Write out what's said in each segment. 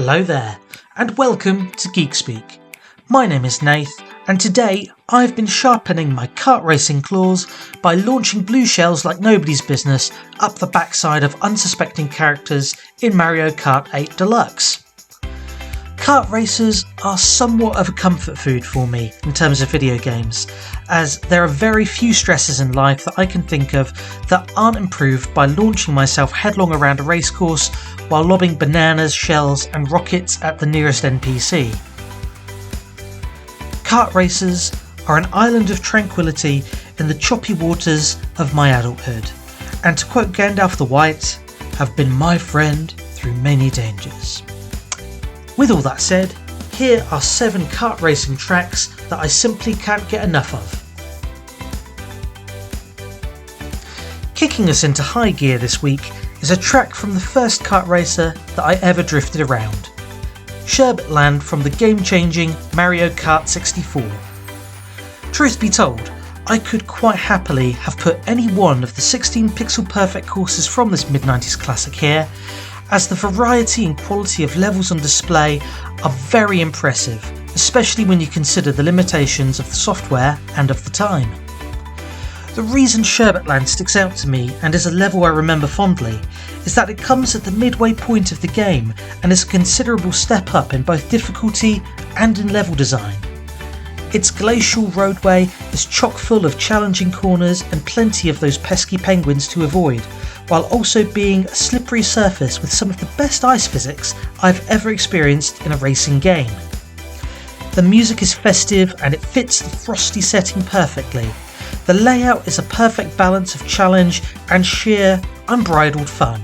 Hello there, and welcome to Geek Speak. My name is Nath, and today I've been sharpening my kart racing claws by launching blue shells like nobody's business up the backside of unsuspecting characters in Mario Kart 8 Deluxe. Kart races are somewhat of a comfort food for me in terms of video games, as there are very few stresses in life that I can think of that aren't improved by launching myself headlong around a racecourse while lobbing bananas, shells and rockets at the nearest NPC. Kart races are an island of tranquility in the choppy waters of my adulthood, and to quote Gandalf the White, have been my friend through many dangers. With all that said, here are 7 kart racing tracks that I simply can't get enough of. Kicking us into high gear this week is a track from the first kart racer that I ever drifted around. Sherbet Land from the game-changing Mario Kart 64. Truth be told, I could quite happily have put any one of the 16 pixel perfect courses from this mid-90s classic here, as the variety and quality of levels on display are very impressive, especially when you consider the limitations of the software and of the time. The reason Sherbet Land sticks out to me and is a level I remember fondly is that it comes at the midway point of the game and is a considerable step up in both difficulty and in level design. Its glacial roadway is chock full of challenging corners and plenty of those pesky penguins to avoid, while also being a slippery surface with some of the best ice physics I've ever experienced in a racing game. The music is festive and it fits the frosty setting perfectly. The layout is a perfect balance of challenge and sheer, unbridled fun.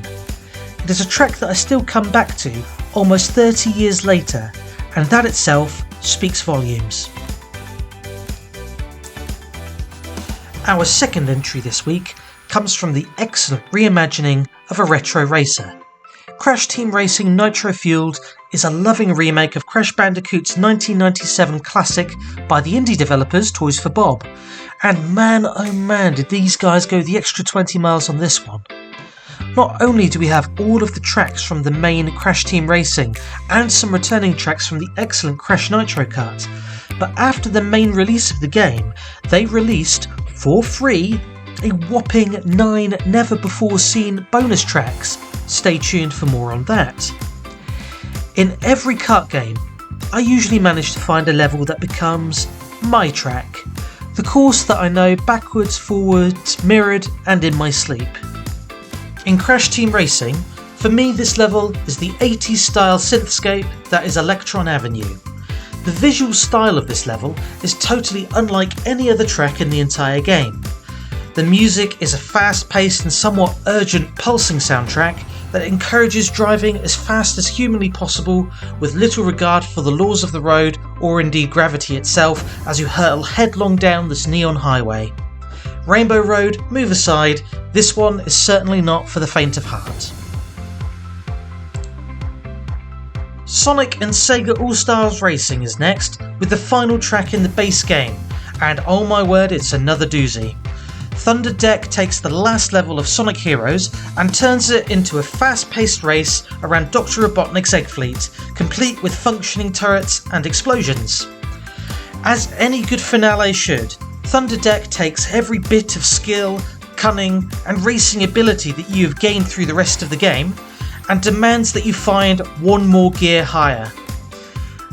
It is a track that I still come back to almost 30 years later, and that itself speaks volumes. Our second entry this week comes from the excellent reimagining of a retro racer. Crash Team Racing Nitro Fueled is a loving remake of Crash Bandicoot's 1997 classic by the indie developers Toys for Bob, and man oh man did these guys go the extra 20 miles on this one. Not only do we have all of the tracks from the main Crash Team Racing and some returning tracks from the excellent Crash Nitro Kart, but after the main release of the game, they released, for free, a whopping 9 never-before-seen bonus tracks. Stay tuned for more on that. In every kart game, I usually manage to find a level that becomes my track, the course that I know backwards, forwards, mirrored and in my sleep. In Crash Team Racing, for me this level is the 80s style synthscape that is Electron Avenue. The visual style of this level is totally unlike any other track in the entire game. The music is a fast-paced and somewhat urgent pulsing soundtrack that encourages driving as fast as humanly possible with little regard for the laws of the road or indeed gravity itself as you hurtle headlong down this neon highway. Rainbow Road, move aside, this one is certainly not for the faint of heart. Sonic and Sega All-Stars Racing is next, with the final track in the base game, and oh my word, it's another doozy. Thunder Deck takes the last level of Sonic Heroes and turns it into a fast-paced race around Dr. Robotnik's egg fleet, complete with functioning turrets and explosions. As any good finale should, Thunder Deck takes every bit of skill, cunning and racing ability that you have gained through the rest of the game, and demands that you find one more gear higher.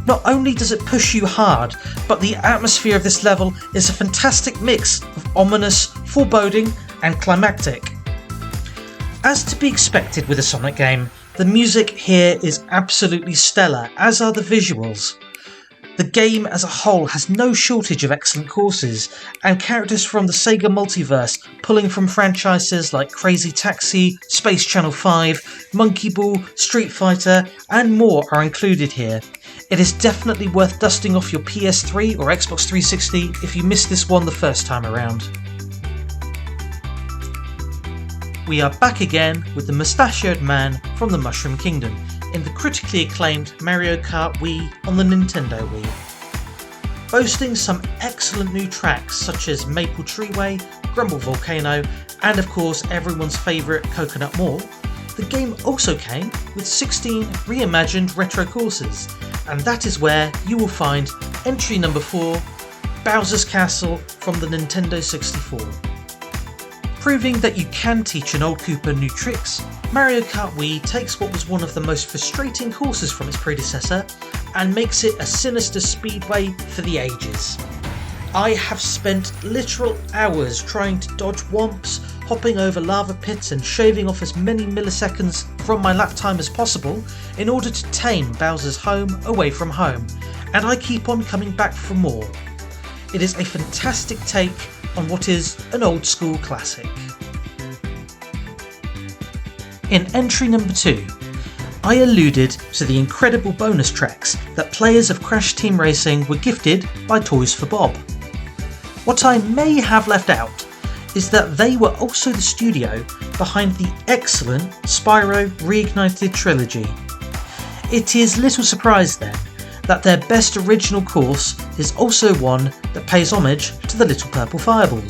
Not only does it push you hard, but the atmosphere of this level is a fantastic mix of ominous, foreboding and climactic. As to be expected with a Sonic game, the music here is absolutely stellar, as are the visuals. The game as a whole has no shortage of excellent courses, and characters from the Sega multiverse pulling from franchises like Crazy Taxi, Space Channel 5, Monkey Ball, Street Fighter and more are included here. It is definitely worth dusting off your PS3 or Xbox 360 if you missed this one the first time around. We are back again with the mustachioed man from the Mushroom Kingdom in the critically acclaimed Mario Kart Wii on the Nintendo Wii. Boasting some excellent new tracks such as Maple Treeway, Grumble Volcano and of course everyone's favourite Coconut Mall, The game also came with 16 reimagined retro courses, and that is where you will find entry number 4, Bowser's Castle from the Nintendo 64. Proving that you can teach an old Koopa new tricks, Mario Kart Wii takes what was one of the most frustrating courses from its predecessor and makes it a sinister speedway for the ages. I have spent literal hours trying to dodge whomps, hopping over lava pits and shaving off as many milliseconds from my lap time as possible in order to tame Bowser's home away from home, and I keep on coming back for more. It is a fantastic take on what is an old school classic. In entry number 2, I alluded to the incredible bonus tracks that players of Crash Team Racing were gifted by Toys for Bob. What I may have left out is that they were also the studio behind the excellent Spyro Reignited trilogy. It is little surprise then that their best original course is also one that pays homage to the Little Purple Fireball.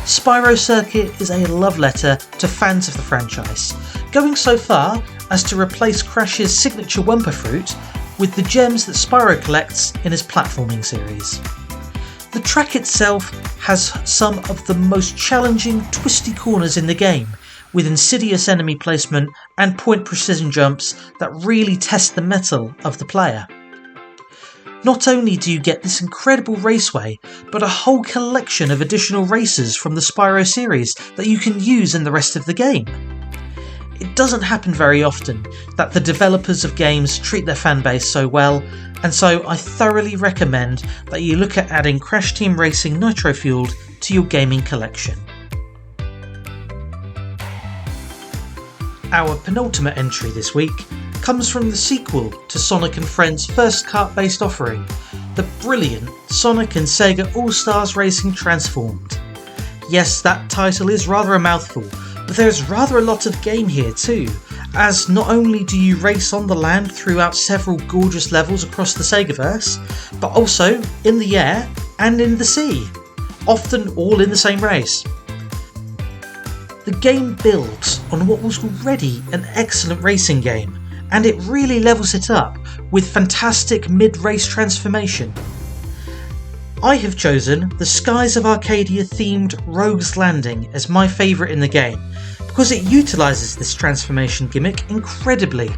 Spyro Circuit is a love letter to fans of the franchise, going so far as to replace Crash's signature Wumpa Fruit with the gems that Spyro collects in his platforming series. The track itself has some of the most challenging twisty corners in the game, with insidious enemy placement and point precision jumps that really test the mettle of the player. Not only do you get this incredible raceway, but a whole collection of additional races from the Spyro series that you can use in the rest of the game. It doesn't happen very often that the developers of games treat their fanbase so well, and so I thoroughly recommend that you look at adding Crash Team Racing Nitro Fueled to your gaming collection. Our penultimate entry this week comes from the sequel to Sonic & Friends' first kart-based offering, the brilliant Sonic and Sega All-Stars Racing Transformed. Yes, that title is rather a mouthful, but there's rather a lot of game here too, as not only do you race on the land throughout several gorgeous levels across the Segaverse, but also in the air and in the sea, often all in the same race. The game builds on what was already an excellent racing game, and it really levels it up with fantastic mid-race transformation. I have chosen the Skies of Arcadia themed Rogue's Landing as my favourite in the game, because it utilises this transformation gimmick incredibly.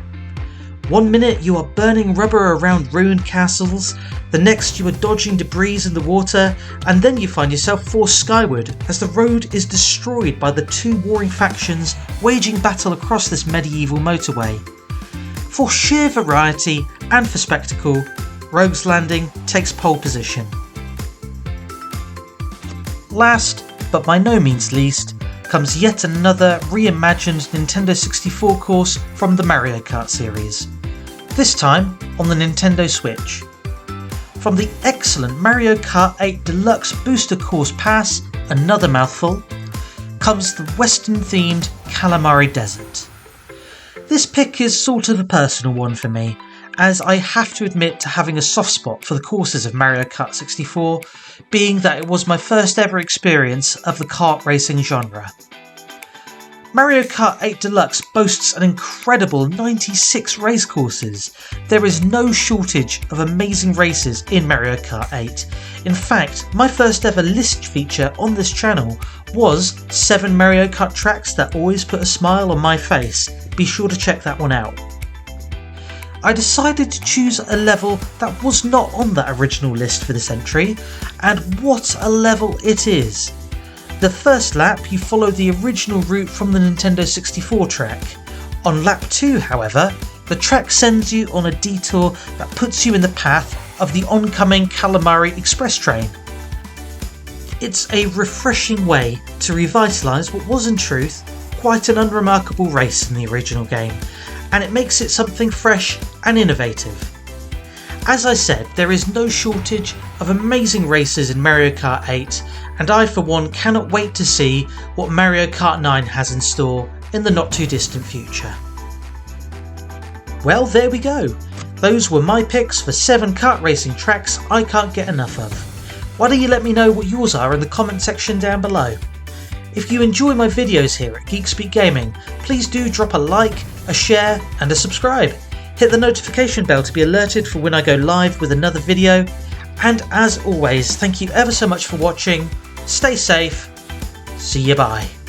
One minute you are burning rubber around ruined castles, the next you are dodging debris in the water, and then you find yourself forced skyward as the road is destroyed by the two warring factions waging battle across this medieval motorway. For sheer variety and for spectacle, Rogue's Landing takes pole position. Last, but by no means least, comes yet another reimagined Nintendo 64 course from the Mario Kart series, this time on the Nintendo Switch. From the excellent Mario Kart 8 Deluxe Booster Course Pass, another mouthful, comes the Western-themed Calamari Desert. This pick is sort of a personal one for me, as I have to admit to having a soft spot for the courses of Mario Kart 64, being that it was my first ever experience of the kart racing genre. Mario Kart 8 Deluxe boasts an incredible 96 race courses. There is no shortage of amazing races in Mario Kart 8. In fact, my first ever list feature on this channel was 7 Mario Kart tracks that always put a smile on my face. Be sure to check that one out. I decided to choose a level that was not on that original list for this entry, and what a level it is. The first lap you follow the original route from the Nintendo 64 track. On lap 2, however, the track sends you on a detour that puts you in the path of the oncoming Calamari Express train. It's a refreshing way to revitalise what was in truth quite an unremarkable race in the original game, and it makes it something fresh and innovative. As I said, there is no shortage of amazing races in Mario Kart 8, and I for one cannot wait to see what Mario Kart 9 has in store in the not too distant future. Well, there we go. Those were my picks for 7 kart racing tracks I can't get enough of. Why don't you let me know what yours are in the comment section down below? If you enjoy my videos here at Geek Gaming, please do drop a like, a share and a subscribe. Hit the notification bell to be alerted for when I go live with another video. And as always, thank you ever so much for watching. Stay safe. See you bye.